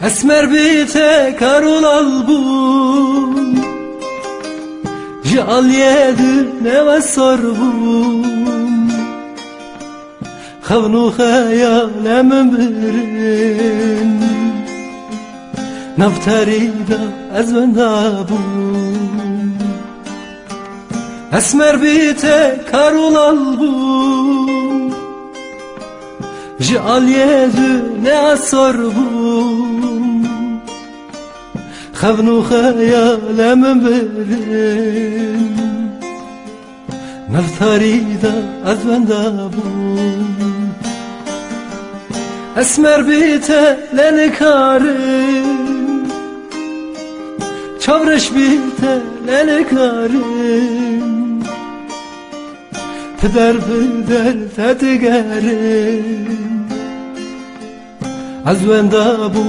Esmer bite karol album Jal yedi neve sorbum Xavnu xayalem birin Naftarida ez bendabum Esmer bite karol album Jal yedi neve sorbum خذنو خيالم برين نفتري دا أزبندابون أسمر بيته لنكارم çavrış bite lelekarim Peder tetigerim Az bendabun